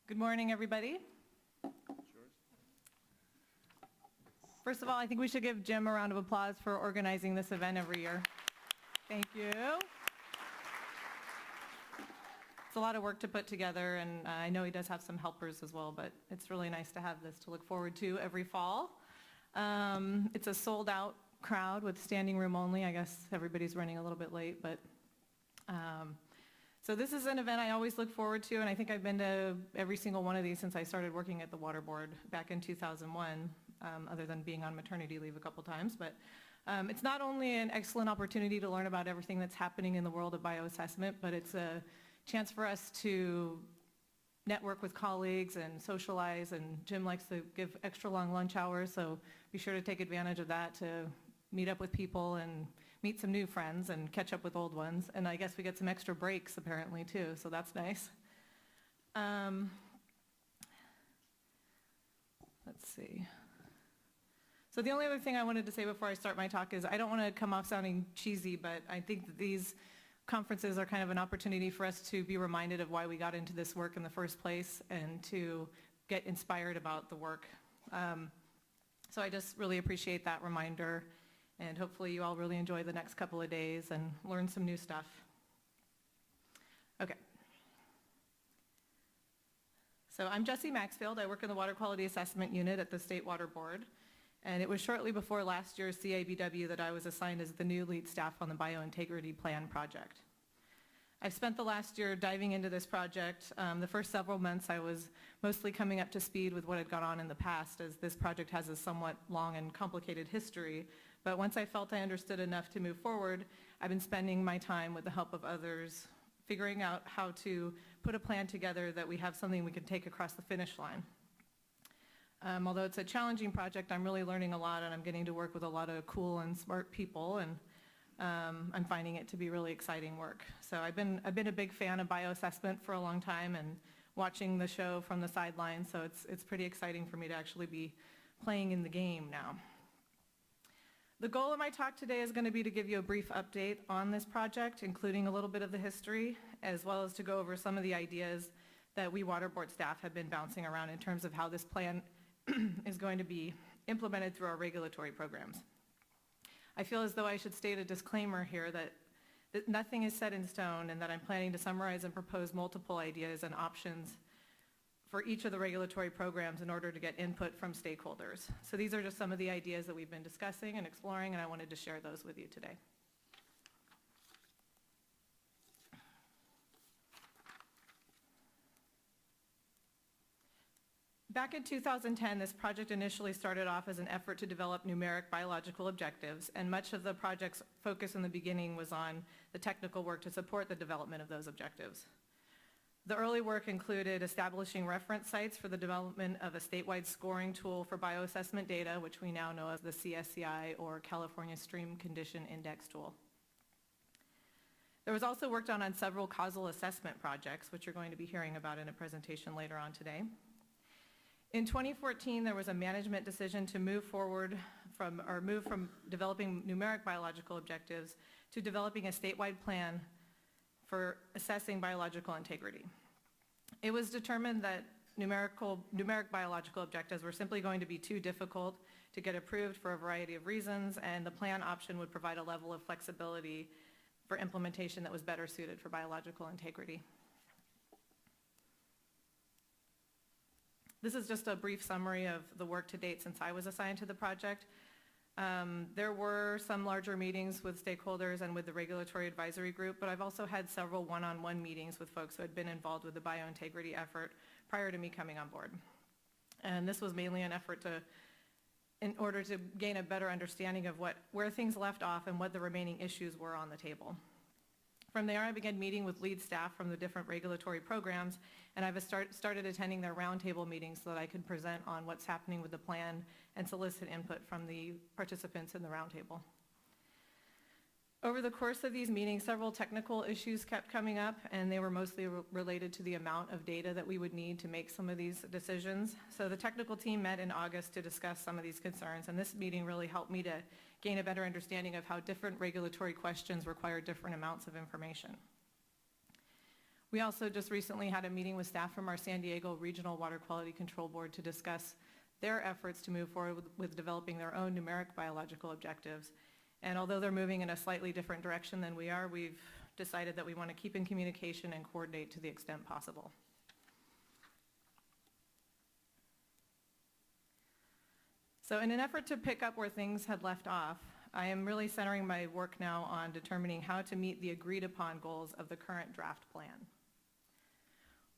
Good morning, everybody. First of all, I think we should give Jim a round of applause for organizing this event every year. Thank you. It's a lot of work to put together, and I know he does have some helpers as well, but it's really nice to have this to look forward to every fall. It's a sold-out crowd with standing room only. I guess everybody's running a little bit late, but so this is an event I always look forward to, and I think I've been to every single one of these since I started working at the Water Board back in 2001, other than being on maternity leave a couple times. But it's not only an excellent opportunity to learn about everything that's happening in the world of bioassessment, but it's a chance for us to network with colleagues and socialize, and Jim likes to give extra long lunch hours, so be sure to take advantage of that to meet up with people and meet some new friends and catch up with old ones. And I guess we get some extra breaks apparently too, so that's nice. Let's see. So the only other thing I wanted to say before I start my talk is I don't want to come off sounding cheesy, but I think that these conferences are kind of an opportunity for us to be reminded of why we got into this work in the first place and to get inspired about the work. So I just really appreciate that reminder, and hopefully you all really enjoy the next couple of days and learn some new stuff. Okay. So I'm Jessie Maxfield. I work in the Water Quality Assessment Unit at the State Water Board. And it was shortly before last year's CABW that I was assigned as the new lead staff on the Biointegrity Plan project. I've spent the last year diving into this project. The first several months I was mostly coming up to speed with what had gone on in the past, as this project has a somewhat long and complicated history. But once I felt I understood enough to move forward, I've been spending my time with the help of others, figuring out how to put a plan together that we have something we can take across the finish line. Although it's a challenging project, I'm really learning a lot, and I'm getting to work with a lot of cool and smart people, and I'm finding it to be really exciting work. So I've been a big fan of bioassessment for a long time and watching the show from the sidelines, so it's pretty exciting for me to actually be playing in the game now. The goal of my talk today is going to be to give you a brief update on this project, including a little bit of the history, as well as to go over some of the ideas that we Water Board staff have been bouncing around in terms of how this plan is going to be implemented through our regulatory programs. I feel as though I should state a disclaimer here that nothing is set in stone, and that I'm planning to summarize and propose multiple ideas and options for each of the regulatory programs in order to get input from stakeholders. So these are just some of the ideas that we've been discussing and exploring, and I wanted to share those with you today. Back in 2010, this project initially started off as an effort to develop numeric biological objectives, and much of the project's focus in the beginning was on the technical work to support the development of those objectives. The early work included establishing reference sites for the development of a statewide scoring tool for bioassessment data, which we now know as the CSCI, or California Stream Condition Index tool. There was also work done on several causal assessment projects, which you're going to be hearing about in a presentation later on today. In 2014, there was a management decision to move from developing numeric biological objectives to developing a statewide plan for assessing biological integrity. It was determined that numeric biological objectives were simply going to be too difficult to get approved for a variety of reasons, and the plan option would provide a level of flexibility for implementation that was better suited for biological integrity. This is just a brief summary of the work to date since I was assigned to the project. There were some larger meetings with stakeholders and with the regulatory advisory group, but I've also had several one-on-one meetings with folks who had been involved with the biointegrity effort prior to me coming on board. And this was mainly an effort in order to gain a better understanding of where things left off and what the remaining issues were on the table. From there, I began meeting with lead staff from the different regulatory programs, and I've started attending their roundtable meetings so that I could present on what's happening with the plan and solicit input from the participants in the roundtable. Over the course of these meetings, several technical issues kept coming up, and they were mostly related to the amount of data that we would need to make some of these decisions. So the technical team met in August to discuss some of these concerns, and this meeting really helped me to gain a better understanding of how different regulatory questions require different amounts of information. We also just recently had a meeting with staff from our San Diego Regional Water Quality Control Board to discuss their efforts to move forward with developing their own numeric biological objectives. And although they're moving in a slightly different direction than we are, we've decided that we want to keep in communication and coordinate to the extent possible. So in an effort to pick up where things had left off, I am really centering my work now on determining how to meet the agreed upon goals of the current draft plan.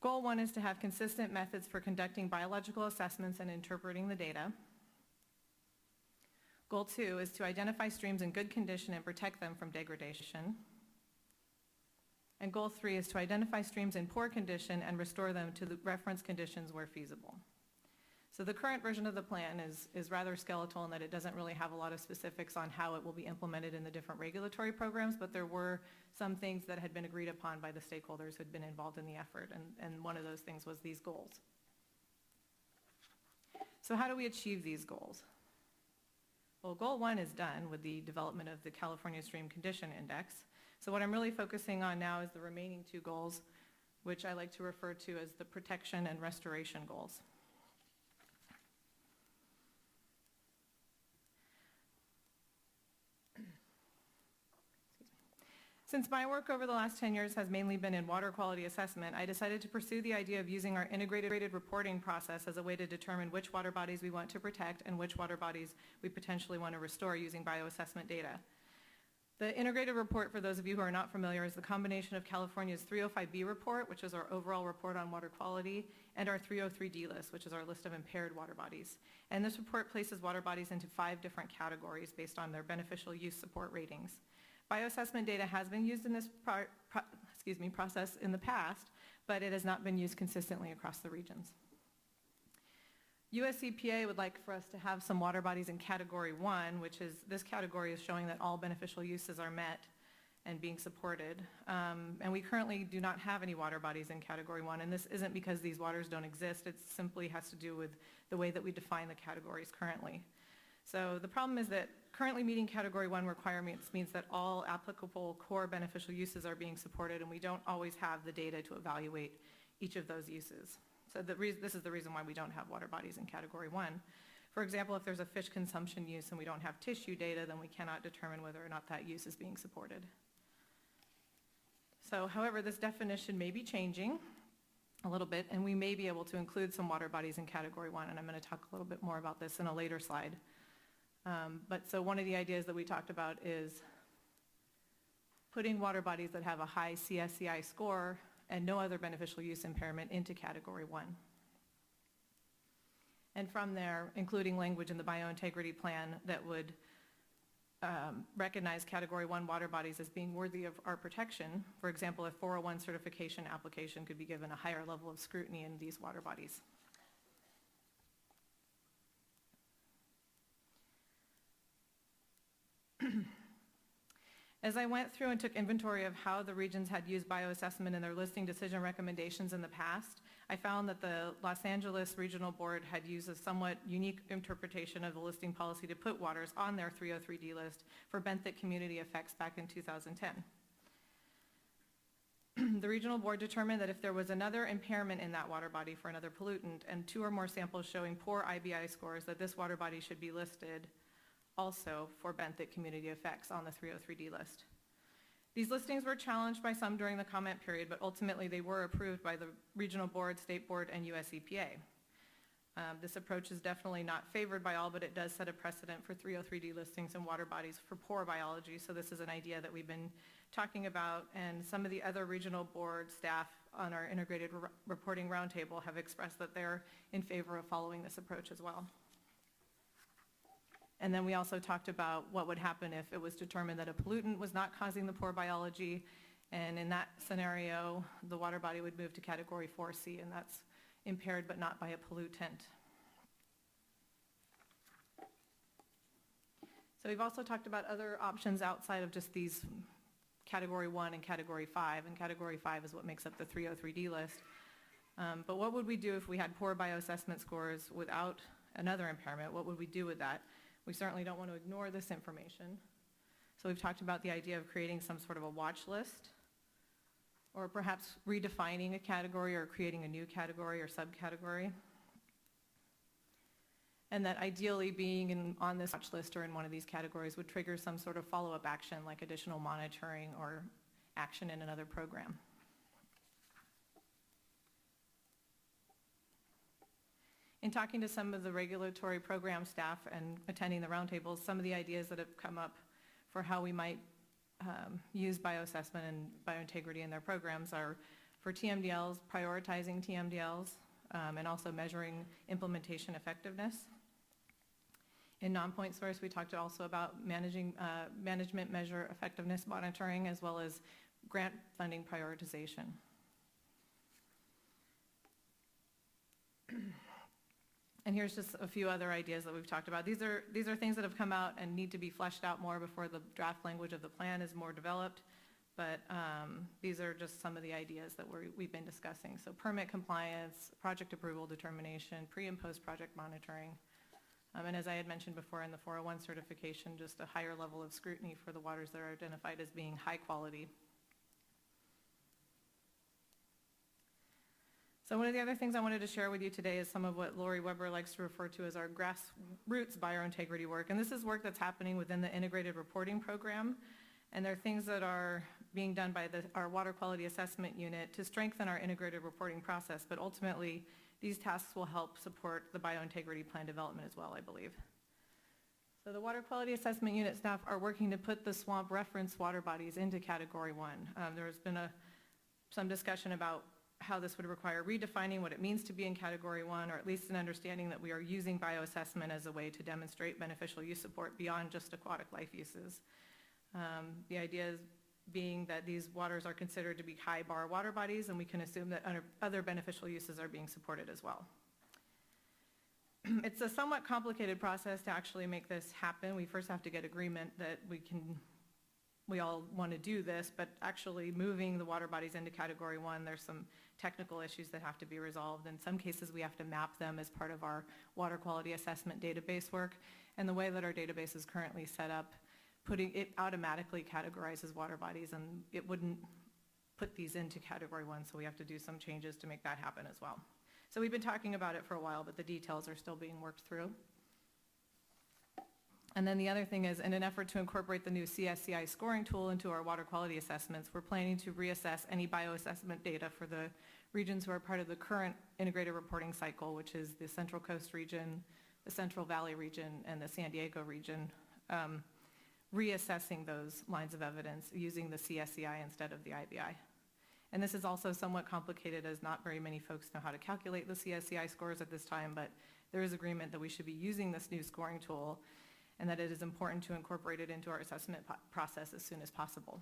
Goal 1 is to have consistent methods for conducting biological assessments and interpreting the data. Goal 2 is to identify streams in good condition and protect them from degradation. And goal 3 is to identify streams in poor condition and restore them to the reference conditions where feasible. So the current version of the plan is rather skeletal in that it doesn't really have a lot of specifics on how it will be implemented in the different regulatory programs, but there were some things that had been agreed upon by the stakeholders who had been involved in the effort, and one of those things was these goals. So how do we achieve these goals? Well, goal 1 is done with the development of the California Stream Condition Index. So what I'm really focusing on now is the remaining 2 goals, which I like to refer to as the protection and restoration goals. Since my work over the last 10 years has mainly been in water quality assessment, I decided to pursue the idea of using our integrated reporting process as a way to determine which water bodies we want to protect and which water bodies we potentially want to restore using bioassessment data. The integrated report, for those of you who are not familiar, is the combination of California's 305B report, which is our overall report on water quality, and our 303D list, which is our list of impaired water bodies. And this report places water bodies into 5 different categories based on their beneficial use support ratings. Bioassessment data has been used in this process in the past, but it has not been used consistently across the regions. US EPA would like for us to have some water bodies in Category 1, which is, this category is showing that all beneficial uses are met and being supported. And we currently do not have any water bodies in Category 1, and this isn't because these waters don't exist, it simply has to do with the way that we define the categories currently. So the problem is that currently meeting Category 1 requirements means that all applicable core beneficial uses are being supported, and we don't always have the data to evaluate each of those uses. So this is the reason why we don't have water bodies in Category 1. For example, if there's a fish consumption use and we don't have tissue data, then we cannot determine whether or not that use is being supported. So, however, this definition may be changing a little bit, and we may be able to include some water bodies in Category 1, and I'm going to talk a little bit more about this in a later slide. So one of the ideas that we talked about is putting water bodies that have a high CSCI score and no other beneficial use impairment into Category 1. And from there, including language in the biointegrity plan that would recognize Category 1 water bodies as being worthy of our protection. For example, a 401 certification application could be given a higher level of scrutiny in these water bodies. As I went through and took inventory of how the regions had used bioassessment in their listing decision recommendations in the past, I found that the Los Angeles Regional Board had used a somewhat unique interpretation of the listing policy to put waters on their 303D list for benthic community effects back in 2010. The Regional Board determined that if there was another impairment in that water body for another pollutant and 2 or more samples showing poor IBI scores, that this water body should be listed also for benthic community effects on the 303D list. These listings were challenged by some during the comment period, but ultimately they were approved by the Regional Board, State Board, and US EPA. This approach is definitely not favored by all, but it does set a precedent for 303D listings and water bodies for poor biology, so this is an idea that we've been talking about, and some of the other Regional Board staff on our integrated reporting roundtable have expressed that they're in favor of following this approach as well. And then we also talked about what would happen if it was determined that a pollutant was not causing the poor biology, and in that scenario, the water body would move to Category 4C, and that's impaired but not by a pollutant. So we've also talked about other options outside of just these Category 1 and Category 5, and Category 5 is what makes up the 303D list. But what would we do if we had poor bioassessment scores without another impairment? What would we do with that? We certainly don't want to ignore this information. So we've talked about the idea of creating some sort of a watch list or perhaps redefining a category or creating a new category or subcategory. And that ideally being on this watch list or in one of these categories would trigger some sort of follow-up action like additional monitoring or action in another program. In talking to some of the regulatory program staff and attending the roundtables, some of the ideas that have come up for how we might use bioassessment and biointegrity in their programs are for TMDLs, prioritizing TMDLs, and also measuring implementation effectiveness. In non-point source, we talked also about management measure effectiveness monitoring as well as grant funding prioritization. And here's just a few other ideas that we've talked about. These are things that have come out and need to be fleshed out more before the draft language of the plan is more developed. But these are just some of the ideas that we've been discussing. So permit compliance, project approval determination, pre and post project monitoring. And as I had mentioned before in the 401 certification, just a higher level of scrutiny for the waters that are identified as being high quality. So one of the other things I wanted to share with you today is some of what Lori Weber likes to refer to as our grassroots biointegrity work. And this is work that's happening within the integrated reporting program. And there are things that are being done by our water quality assessment unit to strengthen our integrated reporting process. But ultimately, these tasks will help support the biointegrity plan development as well, I believe. So the water quality assessment unit staff are working to put the swamp reference water bodies into category 1. There's been some discussion about how this would require redefining what it means to be in category 1, or at least an understanding that we are using bioassessment as a way to demonstrate beneficial use support beyond just aquatic life uses. The idea is being that these waters are considered to be high bar water bodies, and we can assume that other beneficial uses are being supported as well. It's a somewhat complicated process to actually make this happen. We first have to get agreement that we all want to do this, but actually moving the water bodies into category 1, there's some technical issues that have to be resolved. In some cases, we have to map them as part of our water quality assessment database work. And the way that our database is currently set up, it automatically categorizes water bodies, and it wouldn't put these into category 1, so we have to do some changes to make that happen as well. So we've been talking about it for a while, but the details are still being worked through. And then the other thing is, in an effort to incorporate the new CSCI scoring tool into our water quality assessments, we're planning to reassess any bioassessment data for the regions who are part of the current integrated reporting cycle, which is the Central Coast region, the Central Valley region, and the San Diego region, reassessing those lines of evidence using the CSCI instead of the IBI. And this is also somewhat complicated as not very many folks know how to calculate the CSCI scores at this time, but there is agreement that we should be using this new scoring tool and that it is important to incorporate it into our assessment process as soon as possible.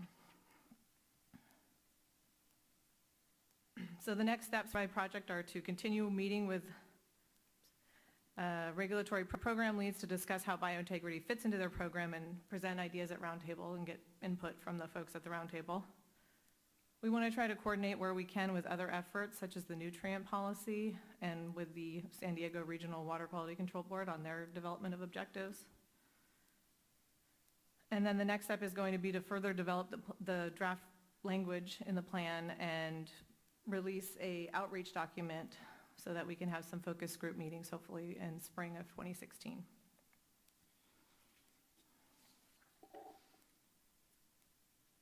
So the next steps by project are to continue meeting with regulatory program leads to discuss how biointegrity fits into their program and present ideas at roundtable and get input from the folks at the roundtable. We want to try to coordinate where we can with other efforts such as the nutrient policy and with the San Diego Regional Water Quality Control Board on their development of objectives. And then the next step is going to be to further develop the draft language in the plan and release a outreach document so that we can have some focus group meetings hopefully in spring of 2016.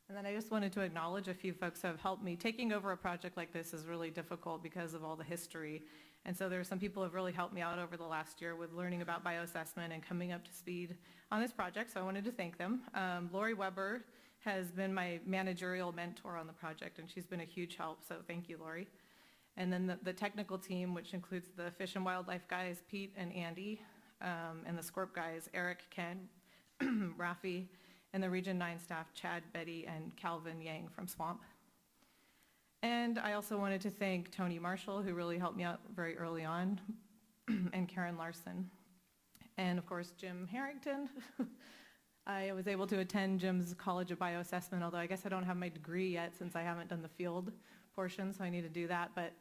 And then I just wanted to acknowledge a few folks who have helped me. Taking over a project like this is really difficult because of all the history. And so there are some people who have really helped me out over the last year with learning about bioassessment and coming up to speed on this project, so I wanted to thank them. Lori Weber has been my managerial mentor on the project, and she's been a huge help, so thank you, Lori. And then the technical team, which includes the Fish and Wildlife guys, Pete and Andy, and the Scorp guys, Eric, Ken, Rafi, and the Region 9 staff, Chad, Betty, and Calvin Yang from Swamp. And I also wanted to thank Tony Marshall, who really helped me out very early on, and Karen Larson. And of course, Jim Harrington. I was able to attend Jim's College of Bioassessment, although I guess I don't have my degree yet since I haven't done the field portion, so I need to do that. But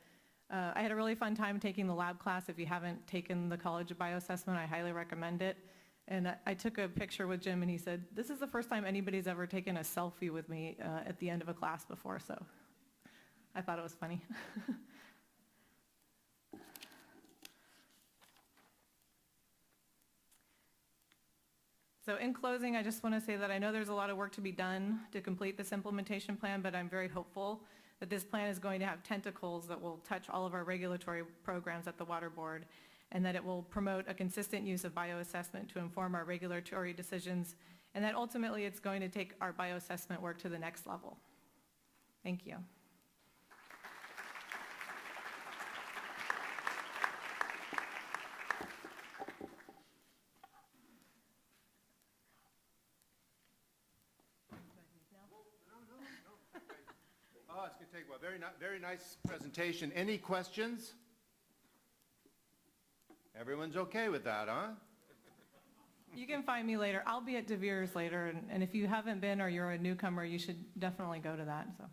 I had a really fun time taking the lab class. If you haven't taken the College of Bioassessment, I highly recommend it. And I took a picture with Jim, and he said, "This is the first time anybody's ever taken a selfie with me at the end of a class before," so I thought it was funny. So in closing, I just want to say that I know there's a lot of work to be done to complete this implementation plan, but I'm very hopeful that this plan is going to have tentacles that will touch all of our regulatory programs at the Water Board, and that it will promote a consistent use of bioassessment to inform our regulatory decisions, and that ultimately it's going to take our bioassessment work to the next level. Thank you. Oh, it's going to take a while. Very nice presentation. Any questions? Everyone's okay with that, huh? You can find me later. I'll be at De Beers later, and if you haven't been or you're a newcomer, you should definitely go to that. So.